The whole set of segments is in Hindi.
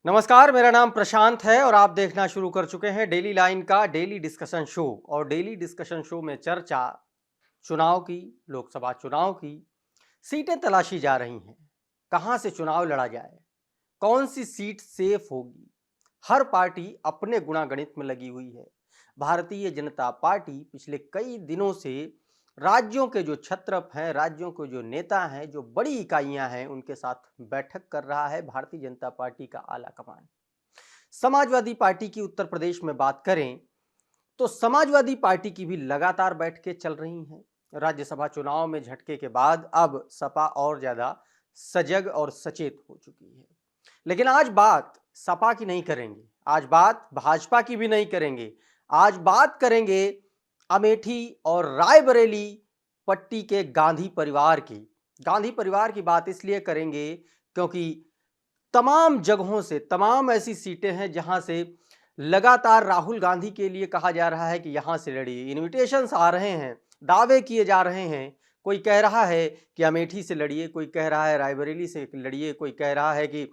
नमस्कार, मेरा नाम प्रशांत है और आप देखना शुरू कर चुके हैं डेली लाइन का डेली डिस्कशन शो। और डेली डिस्कशन शो में चर्चा चुनाव की, लोकसभा चुनाव की। सीटें तलाशी जा रही हैं, कहां से चुनाव लड़ा जाए, कौन सी सीट सेफ होगी। हर पार्टी अपने गुणागणित में लगी हुई है। भारतीय जनता पार्टी पिछले कई दिनों से राज्यों के जो छत्रप हैं, राज्यों के जो नेता हैं, जो बड़ी इकाइयां हैं, उनके साथ बैठक कर रहा है भारतीय जनता पार्टी का आला कमान। समाजवादी पार्टी की उत्तर प्रदेश में बात करें तो समाजवादी पार्टी की भी लगातार बैठकें चल रही हैं। राज्यसभा चुनाव में झटके के बाद अब सपा और ज्यादा सजग और सचेत हो चुकी है। लेकिन आज बात सपा की नहीं करेंगे, आज बात भाजपा की भी नहीं करेंगे। आज बात करेंगे अमेठी और रायबरेली पट्टी के गांधी परिवार की। गांधी परिवार की बात इसलिए करेंगे क्योंकि तमाम जगहों से, तमाम ऐसी सीटें हैं जहां से लगातार राहुल गांधी के लिए कहा जा रहा है कि यहां से लड़िए। इन्विटेशंस आ रहे हैं, दावे किए जा रहे हैं। कोई कह रहा है कि अमेठी से लड़िए, कोई कह रहा है रायबरेली से लड़िए, कोई कह रहा है कि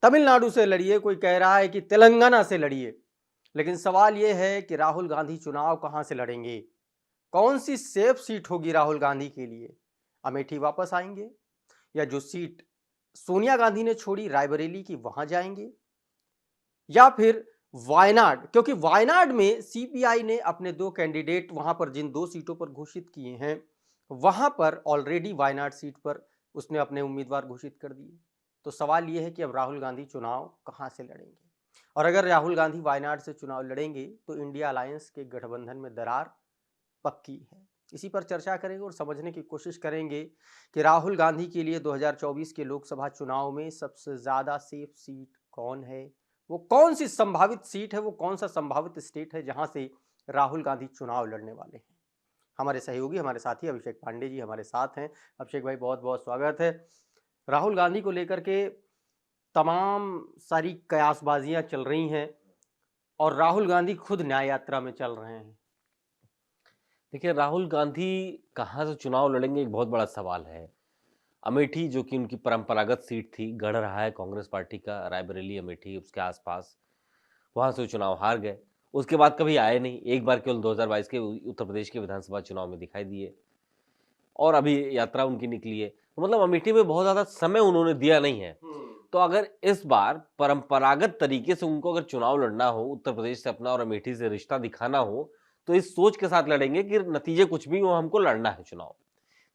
तमिलनाडु से लड़िए, कोई कह रहा है कि तेलंगाना से लड़िए। लेकिन सवाल यह है कि राहुल गांधी चुनाव कहां से लड़ेंगे, कौन सी सेफ सीट होगी राहुल गांधी के लिए। अमेठी वापस आएंगे या जो सीट सोनिया गांधी ने छोड़ी रायबरेली की वहां जाएंगे, या फिर वायनाड, क्योंकि वायनाड में सीपीआई ने अपने दो कैंडिडेट वहां पर जिन दो सीटों पर घोषित किए हैं, वहां पर ऑलरेडी वायनाड सीट पर उसने अपने उम्मीदवार घोषित कर दिए। तो सवाल यह है कि अब राहुल गांधी चुनाव कहां से लड़ेंगे, और अगर राहुल गांधी वायनाड से चुनाव लड़ेंगे तो इंडिया अलायंस के गठबंधन में दरार पक्की है। इसी पर चर्चा करेंगे और समझने की कोशिश करेंगे कि राहुल गांधी के लिए 2024 के लोकसभा चुनाव में सबसे ज्यादा सेफ सीट कौन है, वो कौन सी संभावित सीट है, वो कौन सा संभावित स्टेट है जहां से राहुल गांधी चुनाव लड़ने वाले हैं। हमारे सहयोगी, हमारे साथी अभिषेक पांडे जी हमारे साथ हैं। अभिषेक भाई, बहुत बहुत स्वागत है। राहुल गांधी को लेकर के तमाम सारी कयासबाजियां चल रही हैं और राहुल गांधी खुद न्याय यात्रा में चल रहे हैं। देखिए, राहुल गांधी कहाँ से चुनाव लड़ेंगे एक बहुत बड़ा सवाल है। अमेठी जो कि उनकी परंपरागत सीट थी, गढ़ रहा है कांग्रेस पार्टी का, रायबरेली अमेठी उसके आसपास, वहां से वो चुनाव हार गए। उसके बाद कभी आए नहीं, एक बार केवल 2022 के उत्तर प्रदेश के विधानसभा चुनाव में दिखाई दिए और अभी यात्रा उनकी निकली है। तो मतलब अमेठी में बहुत ज्यादा समय उन्होंने दिया नहीं है। तो अगर इस बार परंपरागत तरीके से उनको अगर चुनाव लड़ना हो, उत्तर प्रदेश से अपना और अमेठी से रिश्ता दिखाना हो, तो इस सोच के साथ लड़ेंगे कि नतीजे कुछ भी हो, हमको लड़ना है चुनाव।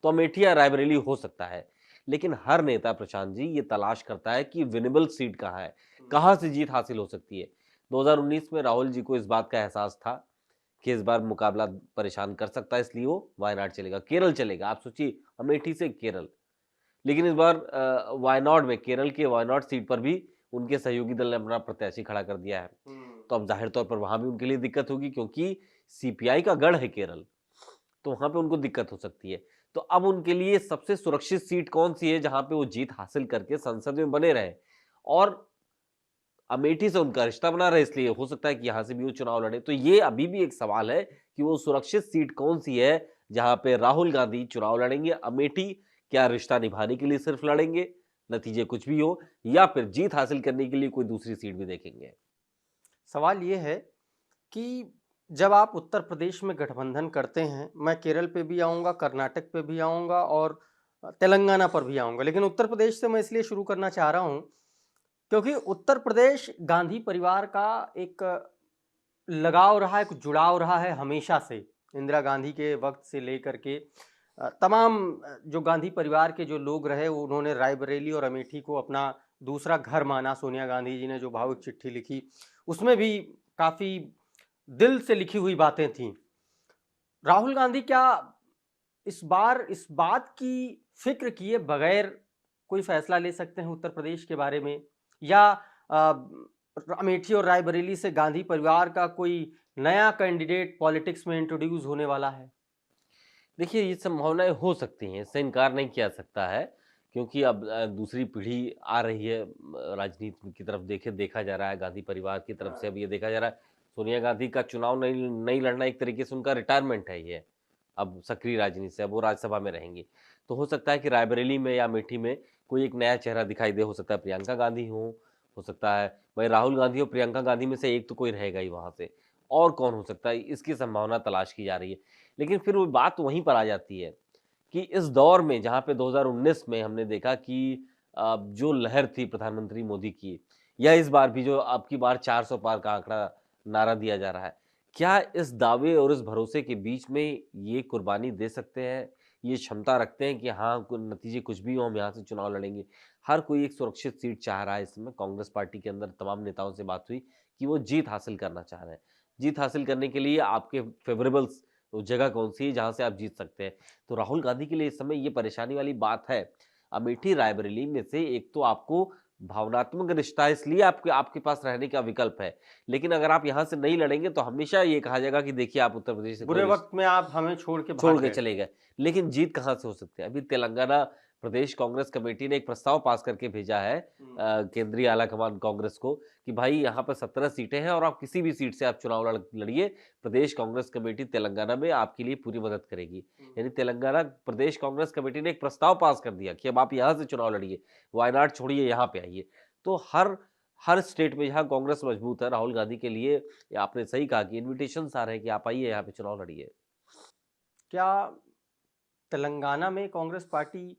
तो अमेठी या रायबरेली हो सकता है, लेकिन हर नेता प्रशांत जी ये तलाश करता है कि विनेबल सीट कहाँ है, कहाँ से जीत हासिल हो सकती है। 2019 में राहुल जी को इस बात का एहसास था कि इस बार मुकाबला परेशान कर सकता है, इसलिए वो वायनाड चलेगा, केरल चलेगा। आप सोचिए, अमेठी से केरल। लेकिन इस बार वायनाड में, केरल के वायनाड सीट पर भी उनके सहयोगी दल ने अपना प्रत्याशी खड़ा कर दिया है। तो अब जाहिर तौर पर वहां भी उनके लिए दिक्कत होगी, क्योंकि सीपीआई का गढ़ है केरल, तो वहां पे उनको दिक्कत हो सकती है। तो अब उनके लिए सबसे सुरक्षित सीट कौन सी है जहां पे वो जीत हासिल करके संसद में बने रहे, और अमेठी से उनका रिश्ता बना रहे, इसलिए हो सकता है कि यहां से भी वो चुनाव लड़े। तो ये अभी भी एक सवाल है कि वो सुरक्षित सीट कौन सी है जहां पे राहुल गांधी चुनाव लड़ेंगे। अमेठी क्या रिश्ता निभाने के लिए सिर्फ लड़ेंगे, नतीजे कुछ भी हो, या फिर जीत हासिल करने के लिए कोई दूसरी सीट भी देखेंगे। सवाल ये है कि जब आप उत्तर प्रदेश में गठबंधन करते हैं, मैं केरल पे भी आऊँगा, कर्नाटक पे भी आऊँगा और तेलंगाना पर भी आऊँगा, लेकिन उत्तर प्रदेश से मैं इसलिए शुरू करना चाह रहा हूँ क्योंकि उत्तर प्रदेश गांधी परिवार का एक लगाव रहा है, एक जुड़ाव रहा है हमेशा से। इंदिरा गांधी के वक्त से लेकर के तमाम जो गांधी परिवार के जो लोग रहे, उन्होंने रायबरेली और अमेठी को अपना दूसरा घर माना। सोनिया गांधी जी ने जो भावुक चिट्ठी लिखी, उसमें भी काफ़ी दिल से लिखी हुई बातें थीं। राहुल गांधी क्या इस बार इस बात की फिक्र किए बगैर कोई फैसला ले सकते हैं उत्तर प्रदेश के बारे में, या अमेठी और रायबरेली से गांधी परिवार का कोई नया कैंडिडेट पॉलिटिक्स में इंट्रोड्यूस होने वाला है? देखिए, ये संभावनाएं हो सकती हैं, इससे इनकार नहीं किया सकता है, क्योंकि अब दूसरी पीढ़ी आ रही है राजनीति की तरफ। देखा जा रहा है गांधी परिवार की तरफ से, अब ये देखा जा रहा है सोनिया गांधी का चुनाव नहीं नहीं लड़ना एक तरीके से उनका रिटायरमेंट है। ये अब सक्रिय राजनीति से अब वो राज्यसभा में रहेंगी। तो हो सकता है कि रायबरेली में या अमेठी में कोई एक नया चेहरा दिखाई दे, हो सकता है प्रियंका गांधी हो, हो सकता है भाई राहुल गांधी और प्रियंका गांधी में से एक तो कोई रहेगा ही वहां से, और कौन हो सकता है, इसकी संभावना तलाश की जा रही है। लेकिन फिर वो बात वहीं पर आ जाती है कि इस दौर में जहां पे 2019 में हमने देखा कि जो लहर थी प्रधानमंत्री मोदी की, या इस बार भी जो अब की बार 400 पार का आंकड़ा नारा दिया जा रहा है, क्या इस दावे और इस भरोसे के बीच में ये कुर्बानी दे सकते हैं, ये क्षमता रखते हैं कि हाँ नतीजे कुछ भी हो हम यहाँ से चुनाव लड़ेंगे? हर कोई एक सुरक्षित सीट चाह रहा है। इस समय कांग्रेस पार्टी के अंदर तमाम नेताओं से बात हुई कि वो जीत हासिल करना चाह रहे हैं। जीत हासिल करने के लिए आपके फेवरेबल जगह कौन सी है जहां से आप जीत सकते हैं? तो राहुल गांधी के लिए इस समय ये परेशानी वाली बात है। अमेठी रायबरेली में से एक तो आपको भावनात्मक रिश्ता है, इसलिए आपके आपके पास रहने का विकल्प है। लेकिन अगर आप यहाँ से नहीं लड़ेंगे तो हमेशा ये कहा जाएगा कि देखिए आप उत्तर प्रदेश से बुरे वक्त में आप हमें छोड़ के छोड़ भाग के गए। चले गए। लेकिन जीत कहाँ से हो सकती है? अभी तेलंगाना प्रदेश कांग्रेस कमेटी ने एक प्रस्ताव पास करके भेजा है केंद्रीय आला कमान कांग्रेस को कि भाई यहाँ पर 17 सीटें हैं और आप किसी भी सीट से आप चुनाव लड़िए, प्रदेश कांग्रेस कमेटी तेलंगाना में आपके लिए पूरी मदद करेगी। यानी तेलंगाना प्रदेश कांग्रेस कमेटी ने एक प्रस्ताव पास कर दिया कि अब आप यहाँ से चुनाव लड़िए, वायनाड छोड़िए, यहाँ पे आइए। तो हर स्टेट में जहाँ कांग्रेस मजबूत है, राहुल गांधी के लिए आपने सही कहा कि इन्विटेशन आ रहे हैं कि आप आइए यहाँ पे चुनाव लड़िए। क्या तेलंगाना में कांग्रेस पार्टी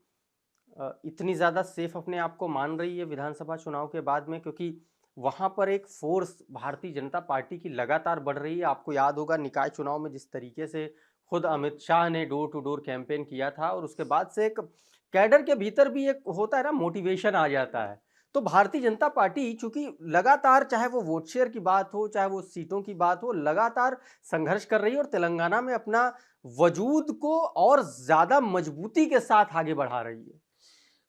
इतनी ज़्यादा सेफ अपने आप को मान रही है विधानसभा चुनाव के बाद में, क्योंकि वहाँ पर एक फोर्स भारतीय जनता पार्टी की लगातार बढ़ रही है। आपको याद होगा निकाय चुनाव में जिस तरीके से खुद अमित शाह ने डोर टू डोर कैंपेन किया था, और उसके बाद से एक कैडर के भीतर भी एक होता है ना, मोटिवेशन आ जाता है। तो भारतीय जनता पार्टी चूंकि लगातार, चाहे वो वोट शेयर की बात हो, चाहे वो सीटों की बात हो, लगातार संघर्ष कर रही है और तेलंगाना में अपना वजूद को और ज्यादा मजबूती के साथ आगे बढ़ा रही है।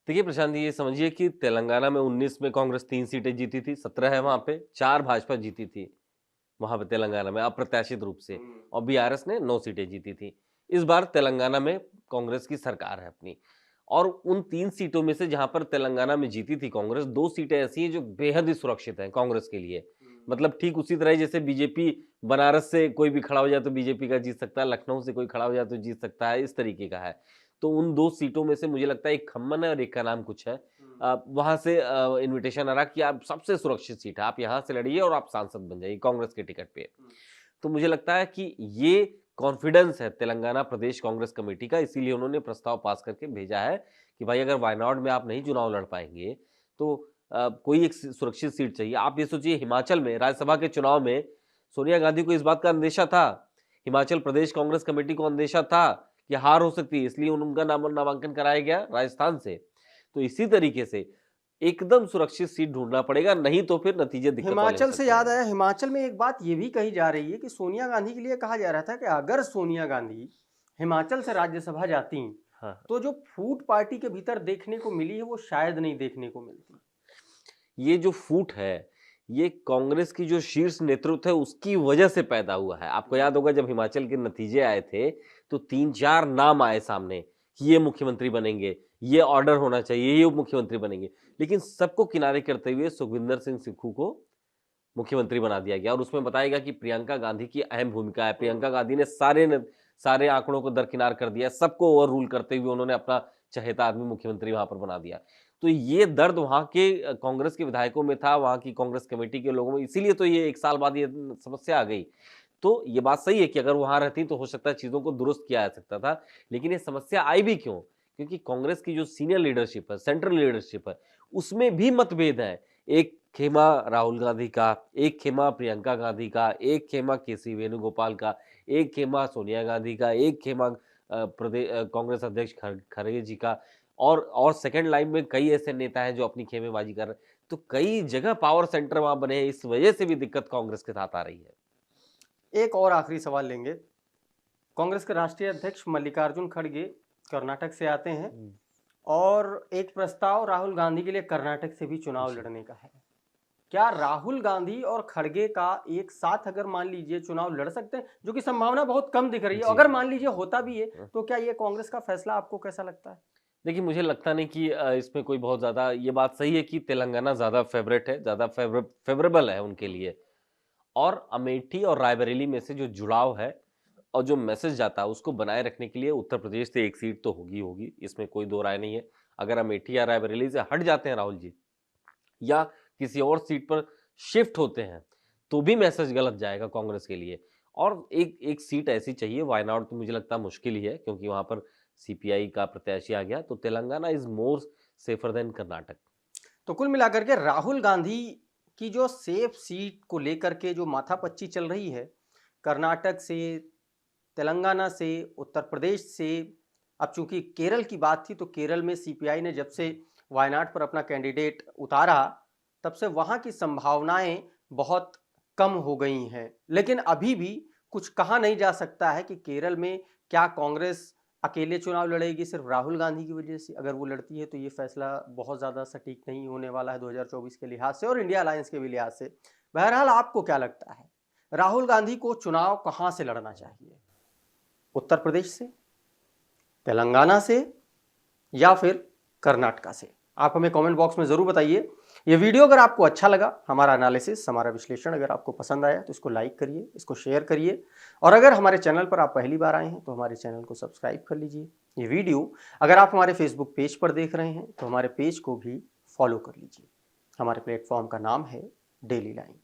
देखिए प्रशांत जी, ये समझिए कि तेलंगाना में 19 में कांग्रेस 3 सीटें जीती थी, 17 है वहां पे, 4 भाजपा जीती थी वहां पे तेलंगाना में अप्रत्याशित रूप से, और बीआरएस ने 9 सीटें जीती थी। इस बार तेलंगाना में कांग्रेस की सरकार है अपनी, और उन 3 सीटों में से जहां पर तेलंगाना में जीती थी कांग्रेस, 2 सीटें ऐसी हैं जो बेहद ही सुरक्षित हैं कांग्रेस के लिए। मतलब ठीक उसी तरह जैसे बीजेपी बनारस से कोई भी खड़ा हो जाए तो बीजेपी का जीत सकता है, लखनऊ से कोई खड़ा हो जाए तो जीत सकता है, इस तरीके का है। तो उन 2 सीटों में से मुझे लगता है एक खम्मन है और एक का नाम कुछ है। वहां से इनविटेशन आ रहा कि आप सबसे सुरक्षित सीट है, आप यहाँ से लड़िए और आप सांसद बन जाइए कांग्रेस के टिकट पे। तो मुझे लगता है कि ये कॉन्फिडेंस है तेलंगाना प्रदेश कांग्रेस कमेटी का, इसीलिए उन्होंने प्रस्ताव पास करके भेजा है कि भाई अगर वायनाड में आप नहीं चुनाव लड़ पाएंगे तो कोई एक सुरक्षित सीट चाहिए। आप ये सोचिए हिमाचल में राज्यसभा के चुनाव में सोनिया गांधी को इस बात का अंदेशा था, हिमाचल प्रदेश कांग्रेस कमेटी को अंदेशा था कि हार हो सकती है, इसलिए उनका नामांकन कराया गया राजस्थान से। तो इसी तरीके से एकदम सुरक्षित सीट ढूंढना पड़ेगा, नहीं तो फिर नतीजे दिक्कत वाले हो हिमाचल से सकते याद हैं। आया, हिमाचल में एक बात ये भी कही जा रही है कि सोनिया गांधी के लिए कहा जा रहा था कि अगर सोनिया गांधी हिमाचल से राज्यसभा जाती हाँ, तो जो फूट पार्टी के भीतर देखने को मिली है वो शायद नहीं देखने को मिलती। ये जो फूट है ये कांग्रेस की जो शीर्ष नेतृत्व है उसकी वजह से पैदा हुआ है। आपको याद होगा जब हिमाचल के नतीजे आए थे तो 3-4 नाम आए सामने कि ये मुख्यमंत्री बनेंगे, ये ऑर्डर होना चाहिए, ये उप मुख्यमंत्री बनेंगे, लेकिन सबको किनारे करते हुए सुखविंदर सिंह सुक्खू को मुख्यमंत्री बना दिया गया। और उसमें बताया गया कि प्रियंका गांधी की अहम भूमिका है। प्रियंका गांधी ने सारे आंकड़ों को दरकिनार कर दिया, सबको ओवर रूल करते हुए उन्होंने अपना चहेता आदमी मुख्यमंत्री वहां पर बना दिया। तो ये दर्द वहां के कांग्रेस के विधायकों में था, वहां की कांग्रेस कमेटी के लोगों में, इसीलिए तो ये 1 साल बाद ये समस्या आ गई। तो ये बात सही है कि अगर वहां रहती तो हो सकता है चीजों को दुरुस्त किया जा सकता था, लेकिन ये समस्या आई भी क्यों? क्योंकि कांग्रेस की जो सीनियर लीडरशिप है, सेंट्रल लीडरशिप है, उसमें भी मतभेद है। एक खेमा राहुल गांधी का, एक खेमा प्रियंका गांधी का, एक खेमा केसी वेणुगोपाल का, एक खेमा सोनिया गांधी का, एक खेमा कांग्रेस अध्यक्ष खड़गे जी का, और सेकंड लाइन में कई ऐसे नेता हैं जो अपनी खेमेबाजी कर रहे हैं। तो कई जगह पावर सेंटर वहां बने हैं, इस वजह से भी दिक्कत कांग्रेस के साथ आ रही है। एक और आखिरी सवाल लेंगे। कांग्रेस के राष्ट्रीय अध्यक्ष मल्लिकार्जुन खड़गे कर्नाटक से आते हैं और एक प्रस्ताव राहुल गांधी के लिए कर्नाटक से भी चुनाव लड़ने का है। क्या राहुल गांधी और खड़गे का एक साथ अगर मान लीजिए चुनाव लड़ सकते हैं, जो कि संभावना बहुत कम दिख रही है, अगर मान लीजिए होता भी है, तो क्या ये कांग्रेस का फैसला आपको कैसा लगता है? देखिए मुझे लगता नहीं कि इसमें कोई बहुत ज्यादा, ये बात सही है कि तेलंगाना ज्यादा फेवरेट है, ज्यादा फेवरेबल है उनके लिए, और अमेठी और रायबरेली में से जो जुड़ाव है और जो मैसेज जाता है उसको बनाए रखने के लिए उत्तर प्रदेश से एक सीट तो होगी होगी, इसमें कोई दो राय नहीं है। अगर अमेठी या रायबरेली से हट जाते हैं राहुल जी, या किसी और सीट पर शिफ्ट होते हैं तो भी मैसेज गलत जाएगा कांग्रेस के लिए। और एक एक सीट ऐसी चाहिए, वायनाड तो मुझे लगता है मुश्किल ही है क्योंकि वहां पर सीपीआई का प्रत्याशी आ गया, तो Telangana is more safer than Karnataka. तो कुल मिलाकर के राहुल गांधी की जो सेफ सीट को लेकर के जो माथापच्ची चल रही है, कर्नाटक से, तेलंगाना से, उत्तर प्रदेश से, अब चूंकि केरल की बात थी तो केरल में सीपीआई ने जब से वायनाड पर अपना कैंडिडेट उतारा तब से वहां की संभावनाएं बहुत कम हो गई हैं। लेकिन अभी भी कुछ कहा नहीं जा सकता है कि केरल में क्या कांग्रेस अकेले चुनाव लड़ेगी सिर्फ राहुल गांधी की वजह से। अगर वो लड़ती है तो ये फैसला बहुत ज़्यादा सटीक नहीं होने वाला है 2024 के लिहाज से और इंडिया अलायंस के भी लिहाज से। बहरहाल आपको क्या लगता है, राहुल गांधी को चुनाव कहां से लड़ना चाहिए? उत्तर प्रदेश से, तेलंगाना से या फिर कर्नाटका से? आप हमें कमेंट बॉक्स में ज़रूर बताइए। ये वीडियो अगर आपको अच्छा लगा, हमारा एनालिसिस, हमारा विश्लेषण अगर आपको पसंद आया तो इसको लाइक करिए, इसको शेयर करिए और अगर हमारे चैनल पर आप पहली बार आए हैं तो हमारे चैनल को सब्सक्राइब कर लीजिए। ये वीडियो अगर आप हमारे फेसबुक पेज पर देख रहे हैं तो हमारे पेज को भी फॉलो कर लीजिए। हमारे प्लेटफॉर्म का नाम है डेली लाइन।